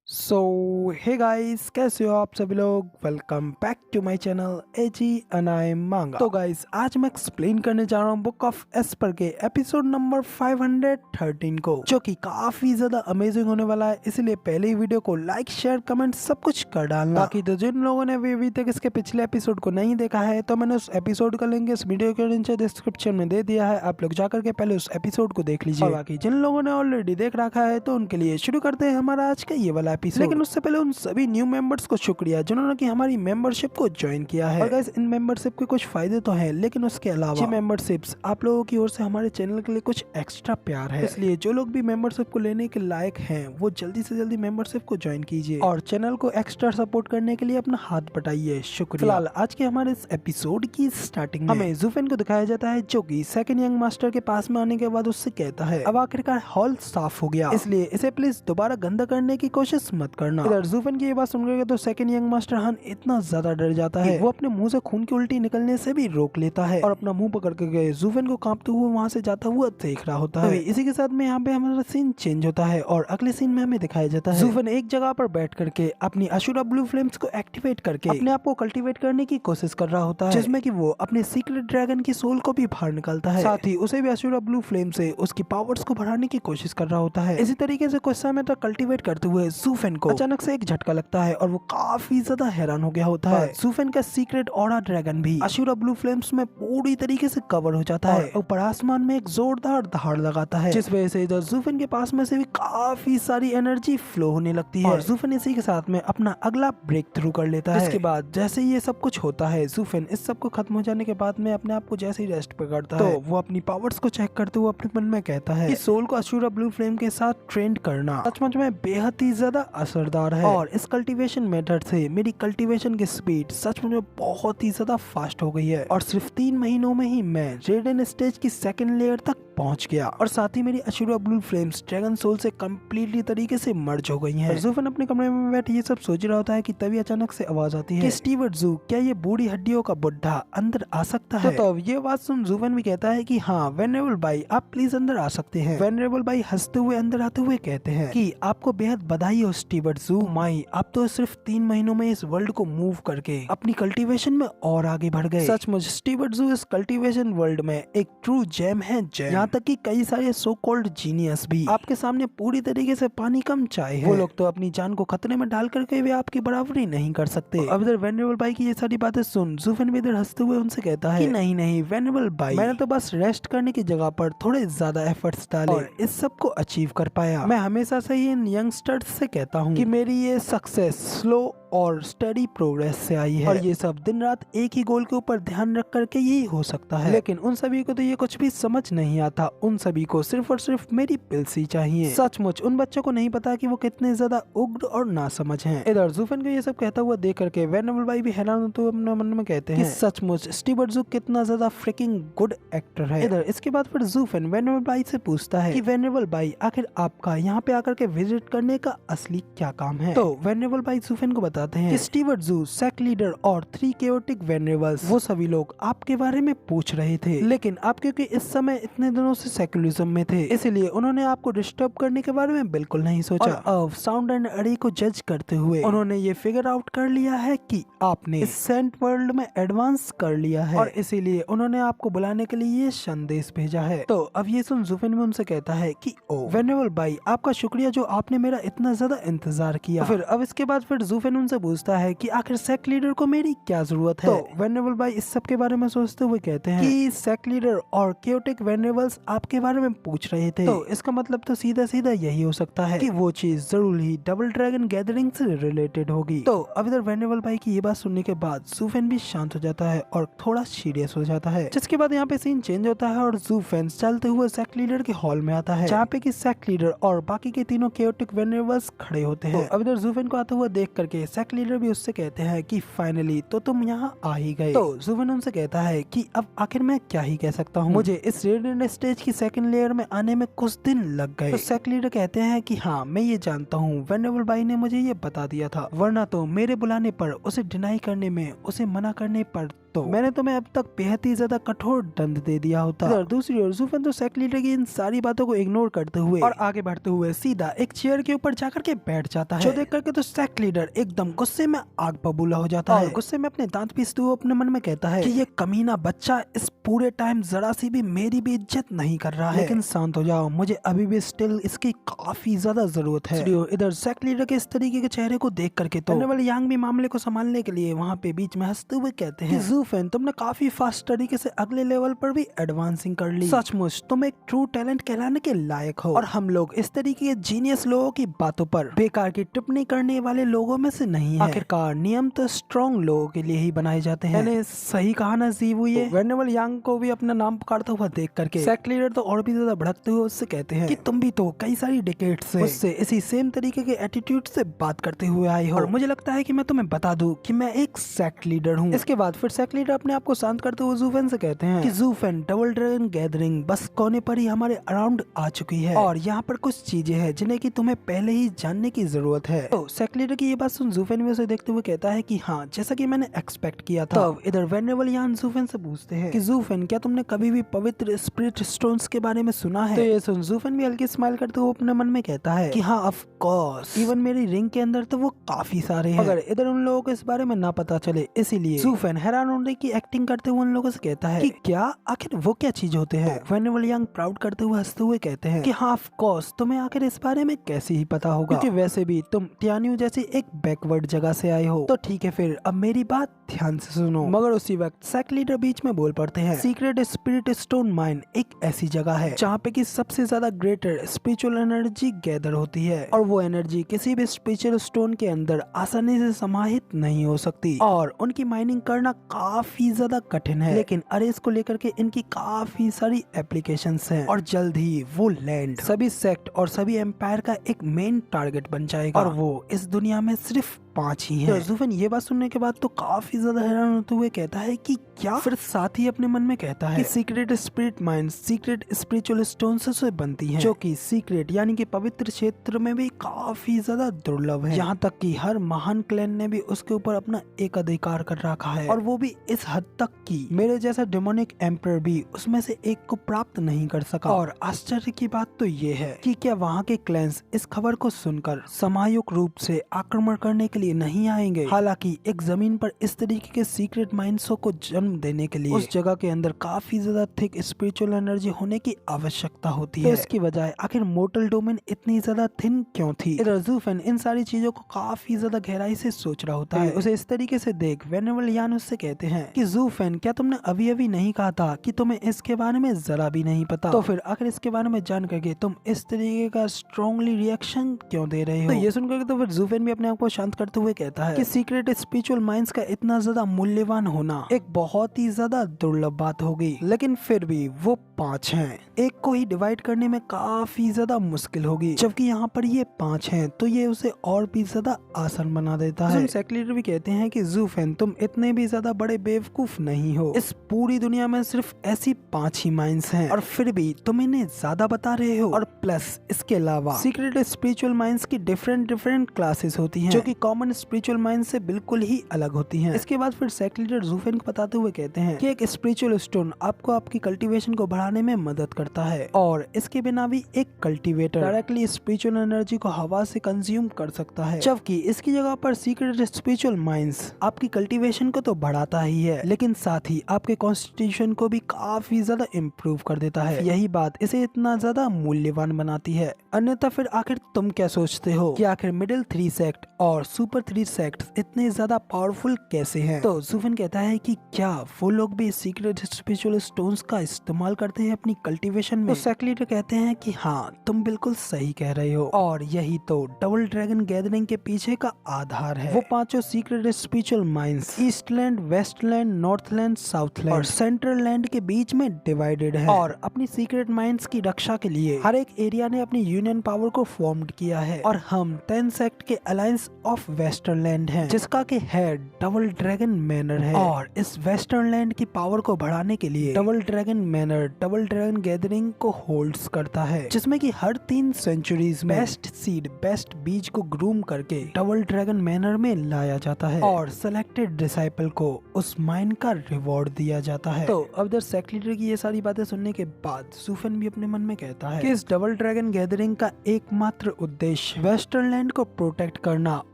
सो hey guys, कैसे हो आप सभी लोग। Welcome back to my channel AG and I am मांगा। तो गाइस, आज मैं एक्सप्लेन करने जा रहा हूँ बुक ऑफ एस्पर के एपिसोड नंबर 513 को, जो कि काफी ज्यादा अमेजिंग होने वाला है। इसलिए पहले ही वीडियो को लाइक शेयर कमेंट सब कुछ कर डालना। बाकी तो जिन लोगों ने अभी तक इसके पिछले एपिसोड को नहीं देखा है, तो मैंने उस एपिसोड का लिंक इस वीडियो के नीचे डिस्क्रिप्शन में दे दिया है। आप लोग जाकर के पहले उस एपिसोड को देख लीजिए। और बाकी जिन लोगों ने ऑलरेडी देख रखा है, तो उनके लिए शुरू करते हैं हमारा आज का ये वाला एपिसोड। लेकिन उससे पहले उन सभी न्यू मेंबर्स को शुक्रिया जिन्होंने की हमारी मेंबरशिप को ज्वाइन किया है। और गाइस, इन मेंबरशिप के कुछ फायदे तो हैं, लेकिन उसके अलावा ये मेंबरशिप्स आप लोगों की ओर से हमारे चैनल के लिए कुछ एक्स्ट्रा प्यार है। इसलिए जो लोग भी मेंबरशिप को लेने के लायक हैं, वो जल्दी से जल्दी मेंबरशिप को ज्वाइन कीजिए और चैनल को एक्स्ट्रा सपोर्ट करने के लिए अपना हाथ बटाइए। शुक्रिया। फिलहाल आज के हमारे इस एपिसोड की स्टार्टिंग में हमें जूफेन को दिखाया जाता है, जो कि सेकंड यंग मास्टर के पास में आने के बाद उससे कहता है, अब आखिरकार हॉल साफ हो गया, इसलिए इसे प्लीज दोबारा गंदा करने की कोशिश मत करना। इधर जूफेन की ये बात सुनकर तो सेकंड यंग मास्टर हान इतना ज्यादा डर जाता है, वो अपने मुंह से खून की उल्टी निकलने से भी रोक लेता है और अपना मुंह पकड़ के जूफेन को कांपते हुए वहाँ से जाता हुआ देख रहा होता है। इसी के साथ में यहाँ पे हमारा सीन चेंज होता है और अगले सीन में हमें दिखाया जाता है जूफेन एक जगह पर बैठ करके अपनी अशुरा ब्लू फ्लेम्स को एक्टिवेट करके अपने आप को कल्टीवेट करने की कोशिश कर रहा होता है, जिसमें कि वो अपने सीक्रेट ड्रैगन की सोल को भी बाहर निकालता है, साथ ही उसे भी अशुरा ब्लू फ्लेम से उसकी पावर्स को बढ़ाने की कोशिश कर रहा होता है। इसी तरीके से कुछ समय तक कल्टीवेट करते हुए जूफेन को अचानक से एक झटका लगता है और वो काफी ज्यादा हैरान हो गया होता है। जूफेन का सीक्रेट ऑरा ड्रैगन भी अशुरा ब्लू फ्लेम्स में पूरी तरीके से कवर हो जाता है। ऊपर आसमान में एक जोरदार दहाड़ लगाता है, जिस वजह से इधर जूफेन के पास में से भी काफी सारी एनर्जी फ्लो होने लगती है और जूफेन इसी के साथ में अपना अगला ब्रेक थ्रू कर लेता है। इसके बाद जैसे ये सब कुछ होता है, जूफेन इस सब को खत्म हो जाने के बाद में अपने आप को जैसे ही रेस्ट पे करता है, तो वो अपनी पावर्स को चेक करते हुए अपने मन में कहता है कि सोल को अशुरा ब्लू फ्लेम के साथ ट्रेंड करना सचमुच में बेहद ही ज्यादा असरदार है और इस कल्टीवेशन मेथड से मेरी कल्टीवेशन की स्पीड सचमुच में बहुत ही ज्यादा फास्ट हो गई है और सिर्फ 3 महीनों में ही मैं रेडन स्टेज की सेकंड लेयर तक पहुंच गया और साथ ही मेरी Ashura blue flames dragon soul से कम्प्लीटली तरीके से मर्ज हो गई हैं। जूफेन अपने कमरे में बैठे ये सब सोच रहा होता है कि तभी अचानक से आवाज आती है कि स्टीवर्ट जू, क्या ये बूढ़ी हड्डियों का बुढ़ा अंदर आ सकता है? तो ये बात सुन जूफेन भी कहता है कि हाँ वेनरेबल भाई, आप प्लीज अंदर आ सकते हैं। वेनरेबल भाई हंसते हुए अंदर आते हुए कहते हैं कि आपको बेहद बधाई हो स्टीवर्ट जू माई, आप तो सिर्फ 3 महीनों में इस वर्ल्ड को मूव करके अपनी कल्टीवेशन में और आगे बढ़ गए। सचमुच स्टीवर्ट जू इस कल्टीवेशन वर्ल्ड में एक ट्रू जेम है। यहाँ तक कि कई सारे सो कॉल्ड जीनियस भी आपके सामने पूरी तरीके से पानी कम चाय है, वो लोग तो अपनी जान को खतरे में डाल करके भी आपकी बराबरी नहीं कर सकते। अब इधर वेनरेबल भाई की ये सारी बातें सुन जूफेन भी इधर हंसते हुए उनसे कहता है कि नहीं नहीं वेनरेबल भाई, मैंने तो बस रेस्ट करने की जगह पर थोड़े ज्यादा एफर्ट्स डाले और इस सब को अचीव कर पाया। मैं हमेशा से ही इन यंगस्टर्स से कहता हूँ कि मेरी ये सक्सेस स्लो और स्टडी प्रोग्रेस से आई है और ये सब दिन रात एक ही गोल के ऊपर ध्यान रख करके यही हो सकता है। लेकिन उन सभी को तो ये कुछ भी समझ नहीं आता, उन सभी को सिर्फ और सिर्फ मेरी पिल्स ही चाहिए। सचमुच उन बच्चों को नहीं पता कि वो कितने ज्यादा उग्र और नासमझ हैं। इधर जूफेन को ये सब कहता हुआ देख करके वेनरेबल भाई भी हैरान होते हुए अपने मन में कहते हैं कि सचमुच स्टीवर्ट जू कितना ज्यादा फ्रिकिंग गुड एक्टर है। इधर इसके बाद फिर जूफेन वेनरेबल भाई से पूछता है कि वेनरेबल भाई, आखिर आपका यहाँ पे आकर के विजिट करने का असली क्या काम है? तो वेनरेबल भाई जूफेन को बताते हैं कि स्टीवर्ट जू, सेक लीडर और 3 केओटिक वेनरेबल्स, वो सभी लोग आपके बारे में पूछ रहे थे, लेकिन आप क्योंकि इस समय इतने दिनों से सेकुलरिज्म में थे, इसलिए उन्होंने आपको डिस्टर्ब करने के बारे में बिल्कुल नहीं सोचा। अब साउंड एंड अरे को जज करते हुए उन्होंने ये फिगर आउट कर लिया है कि आपने इस सेंट वर्ल्ड में एडवांस कर लिया है और इसीलिए उन्होंने आपको बुलाने के लिए ये संदेश भेजा है। तो अब ये सुन जूफेन में उनसे कहता है कि ओ वेनरेबल भाई, आपका शुक्रिया जो आपने मेरा इतना ज्यादा इंतजार किया। फिर अब इसके बाद फिर जूफेन उनसे पूछता है कि आखिर सेक लीडर को मेरी क्या जरूरत है? तो वेनरेबल भाई इस सब के बारे में सोचते हुए कहते हैं कि सेक लीडर और केओटिक वेनरेबल्स आपके बारे में पूछ रहे थे, तो इसका मतलब तो सीधा सीधा यही हो सकता है कि वो चीज जरूर ही डबल ड्रैगन गैदरिंग से रिलेटेड होगी। तो अब इधर वेनरेबल भाई की ये बात सुनने के बाद जूफेन भी शांत हो जाता है और थोड़ा सीरियस हो जाता है, जिसके बाद यहाँ पे सीन चेंज होता है और जूफेन चलते हुए सेक लीडर के हॉल में आता है, जहाँ पे की सेक लीडर और बाकी के तीनों केओटिक वेनरेबल्स खड़े होते हैं। अब इधर जूफेन को आता हुआ देख करके सेक लीडर भी उससे कहते हैं कि फाइनली तो तुम यहाँ आ ही गए। तो जूफेन उनसे कहता है कि अब आखिर मैं क्या ही कह सकता हूँ, मुझे इस रेडिएंट स्टेज की सेकंड लेयर में आने में कुछ दिन लग गए। तो सेक लीडर कहते हैं कि हाँ मैं ये जानता हूँ, वेनरेबल भाई ने मुझे ये बता दिया था, वरना तो मेरे बुलाने पर उसे डिनाई करने में, उसे मना करने पर तो मैंने तुम्हें अब तक बेहद ही ज्यादा कठोर दंड दे दिया होता। इधर दूसरी ओर ज़ूफेन तो सेक्ट लीडर की इन सारी बातों को इग्नोर करते हुए और आगे बढ़ते हुए सीधा एक चेयर के ऊपर जाकर के बैठ जाता है, जो देख करके तो सेक्ट लीडर एकदम गुस्से में आग बबूला हो जाता है। गुस्से में अपने दांत पीसते हुए अपने मन में कहता है कि ये कमीना बच्चा इस पूरे टाइम जरा सी भी मेरी भी इज्जत नहीं कर रहा है। लेकिन शांत हो जाओ, मुझे अभी भी स्टिल इसकी काफी ज्यादा जरूरत है। इधर सेक्ट लीडर के इस तरीके के चेहरे को देख करके तो जनरल यांग भी मामले को संभालने के लिए वहाँ पे बीच में हंसते हुए कहते हैं, ज़ूफेन तुमने काफी फास्ट तरीके से अगले लेवल पर भी एडवांसिंग कर ली। सचमुच तुम एक ट्रू टैलेंट कहलाने के लायक हो, और हम लोग इस तरीके के जीनियस लोगों की बातों पर बेकार की टिप्पणी करने वाले लोगों में से नहीं है। आखिरकार नियम तो स्ट्रॉन्ग लोगों के लिए ही बनाए जाते हैं। मैंने सही कहा ना ज़ीवुये? वेनेबल यांग को भी अपना नाम पुकारता हुआ देख करके सेक्ट लीडर तो और भी ज्यादा भड़कते हुए उससे कहते हैं कि तुम भी तो कई सारी डिकेड से उससे इसी सेम तरीके के एटीट्यूड से बात करते हुए आए हो, और मुझे लगता है कि मैं तुम्हें बता दूं कि मैं एक सेक्ट लीडर हूँ। इसके बाद फिर सेक्ट लीडर अपने आप को शांत करते हुए ज़ूफेन से कहते हैं कि ज़ूफेन, डबल ड्रैगन गैदरिंग बस कोने पर ही हमारे अराउंड आ चुकी है, और यहाँ पर कुछ चीजें हैं जिन्हें की तुम्हें पहले ही जानने की जरूरत है। तो सेक्ट लीडर की ये बात सुन ज़ूफेन भी उसे देखते हुए कहता है कि हाँ, जैसा कि मैंने एक्सपेक्ट किया था। तो इधर वेनेबल यांग ज़ूफेन से पूछते हैं कि ज़ूफेन, क्या तुमने कभी भी पवित्र स्पिरिट स्टोन्स के बारे में सुना है? तो ये सुन ज़ूफेन भी हल्की स्माइल करते हुए अपने मन में कहता है कि हाँ, ऑफ कोर्स, इवन मेरी रिंग के अंदर तो वो काफी सारे हैं, मगर इधर उन लोगों को इस बारे में ना पता चले, इसीलिए ज़ूफेन हैरान होने की एक्टिंग करते हुए उन लोगों से कहता है कि क्या, आखिर वो क्या चीज होते हैं? वेनेबल यांग प्राउड करते हुए हंसते हुए कहते हैं कि हाँ, ऑफ कोर्स, तुम्हें आखिर इस बारे में कैसे ही पता होगा, क्योंकि वैसे भी तुम टियान्यू जैसी एक बैकवर्ड जगह से आए हो। तो ठीक है, फिर अब मेरी बात ध्यान से सुनो। मगर उसी वक्त सेक्ट लीडर बीच में बोल पड़ते हैं, सीक्रेट स्पिरिट स्टोन माइन एक ऐसी जगह है जहाँ पे की सबसे ज्यादा ग्रेटर स्पिरिचुअल एनर्जी गैदर होती है, और वो एनर्जी किसी भी स्पिरिचुअल स्टोन के अंदर आसानी से समाहित नहीं हो सकती, और उनकी माइनिंग करना काफी ज्यादा कठिन है। लेकिन अरेस को लेकर के इनकी काफी सारी एप्लीकेशंस हैं, और जल्द ही वो लैंड सभी सेक्ट और सभी एम्पायर का एक मेन टारगेट बन जाएगा, और वो इस दुनिया में सिर्फ 5 ही हैं। ज़ूफेन ये बात सुनने के बाद तो काफी ज्यादा हैरान होते हुए कहता है कि क्या? फिर साथ ही अपने मन में कहता है कि secret spirit mind secret spiritual stones से बनती हैं, जो कि सीक्रेट यानी कि पवित्र क्षेत्र में भी काफी ज्यादा दुर्लभ है। यहाँ तक कि हर महान क्लैन ने भी उसके ऊपर अपना एक अधिकार कर रखा है, और वो भी इस हद तक कि मेरे जैसा डेमोनिक एम्परर भी उसमें से एक को प्राप्त नहीं कर सका। और आश्चर्य की बात तो ये है कि क्या वहाँ के क्लैंस इस खबर को सुनकर सामूहिक रूप से आक्रमण करने के लिए नहीं आएंगे? हालांकि एक जमीन पर इस तरीके के सीक्रेट माइंड्सों को जन्म देने के लिए उस जगह के अंदर काफी ज्यादा थिक स्पिरिचुअल एनर्जी होने की आवश्यकता होती है। तो इसकी बजाय आखिर मोर्टल डोमेन इतनी ज्यादा थिन क्यों थी? इधर ज़ूफेन इन सारी चीजों को काफी ज्यादा गहराई से सोच रहा होता है। उसे इस तरीके से देख वेनेबल यांग उससे कहते हैं कि ज़ूफेन, क्या तुमने अभी अभी नहीं कहा था कि तुम्हें इसके बारे में जरा भी नहीं पता? तो फिर आखिर इसके बारे में जान करके तुम इस तरीके का स्ट्रॉन्गली रिएक्शन क्यों दे रहे हो? तो ये सुनकर तो फिर ज़ूफेन भी अपने आप को शांत करते हुए कहता है कि सीक्रेट स्पिरिचुअल माइंड्स का इतना ज्यादा मूल्यवान होना एक बहुत ही ज्यादा दुर्लभ बात होगी, लेकिन फिर भी वो 5 हैं, एक को ही डिवाइड करने में काफी ज्यादा मुश्किल होगी, जबकि यहाँ पर ये 5 हैं, तो ये उसे और भी ज्यादा आसान बना देता है। सेक्ट लीडर भी कहते हैं कि ज़ूफेन, तुम इतने भी ज्यादा बड़े बेवकूफ नहीं हो, इस पूरी दुनिया में सिर्फ ऐसी 5 ही माइंड्स हैं, और फिर भी तुम इन्हें ज्यादा बता रहे हो। और प्लस इसके अलावा सीक्रेट स्पिरिचुअल माइंड्स की डिफरेंट क्लासेस होती हैं, जो कि कॉमन स्पिरिचुअल माइंड से बिल्कुल ही अलग होती हैं। इसके बाद फिर सेक्ट लीडर ज़ूफेन को बताते हुए कहते हैं कि एक स्पिरिचुअल स्टोन आपको आपकी कल्टीवेशन को बढ़ाने में मदद करता है, और इसके बिना भी एक कल्टीवेटर डायरेक्टली स्पिरिचुअल एनर्जी को हवा से कंज्यूम कर सकता है, जबकि इसकी जगह पर सीक्रेट स्पिरिचुअल माइंड्स आपकी कल्टीवेशन को तो बढ़ाता ही है, लेकिन साथ ही आपके कॉन्स्टिट्यूशन को भी काफी ज्यादा इम्प्रूव कर देता है। यही बात इसे इतना ज्यादा मूल्यवान बनाती है। अन्यथा फिर आखिर तुम क्या सोचते हो कि आखिर मिडिल 3 सेक्ट और सुपर 3 सेक्ट इतने ज्यादा पावरफुल कैसे हैं? तो ज़ूफेन कहता है कि क्या वो लोग भी सीक्रेट स्पिरिचुअल स्टोन्स का इस्तेमाल करते हैं अपनी कल्टीवेशन में? तो सेक्ट लीडर कहते हैं कि हाँ, तुम बिल्कुल सही कह रहे हो, और यही तो डबल ड्रैगन गैदरिंग के पीछे का आधार है। वो 5 secret spiritual minds Eastland, Westland, Northland, Southland और सेंट्रल लैंड के बीच में डिवाइडेड है, और अपनी सीक्रेट माइंड्स की रक्षा के लिए हर एक एरिया ने अपनी यूनियन पावर को फॉर्म किया है, और हम 10 सेक्ट के अलायंस ऑफ वेस्टरलैंड है, जिसका कि हेड डबल ड्रैगन मैनर है। और इस वेस्टरलैंड की पावर को बढ़ाने के लिए double dragon manner double dragon gathering को होल्ड्स करता है, जिसमें कि हर 3 सेंचुरीज में बेस्ट सीड बेस्ट बीज को ग्रूम करके डबल ड्रैगन मैनर में लाया जाता है और सेलेक्टेड डिसाइपल को उस माइन का रिवॉर्ड दिया जाता है। तो अब द सेक्रेटरी की ये सारी बातें सुनने के बाद सूफन भी अपने मन में कहता है कि इस डबल ड्रैगन गैदरिंग का एकमात्र उद्देश्य वेस्टरलैंड को प्रोटेक्ट करना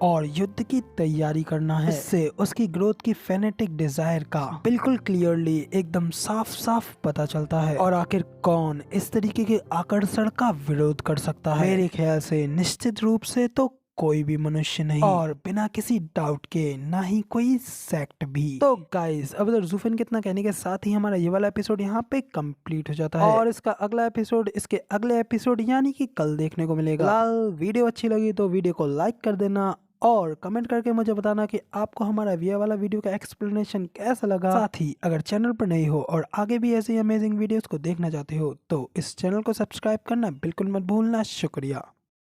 और युद्ध की तैयारी करना है। इससे उसकी ग्रोथ की फेनेटिक डिजायर का बिल्कुल क्लियरली एकदम साफ साफ पता चलता है। और आखिर कौन इस तरीके के आकर्षण का विरोध कर सकता है? मेरे ख्याल से निश्चित रूप से तो कोई भी मनुष्य नहीं, और बिना किसी डाउट के ना ही कोई सेक्ट भी। तो गाइस अब जूफन के इतना कहने के साथ ही हमारा ये वाला एपिसोड यहाँ पे कंप्लीट हो जाता है और इसका अगला एपिसोड इसके अगले एपिसोड यानी कि कल देखने को मिलेगा। फिलहाल वीडियो अच्छी लगी तो वीडियो को लाइक कर देना और कमेंट करके मुझे बताना कि आपको हमारा ये वाला वीडियो का एक्सप्लेनेशन कैसा लगा। साथ ही अगर चैनल पर नए हो और आगे भी ऐसी अमेजिंग वीडियोस को देखना चाहते हो तो इस चैनल को सब्सक्राइब करना बिल्कुल मत भूलना। शुक्रिया।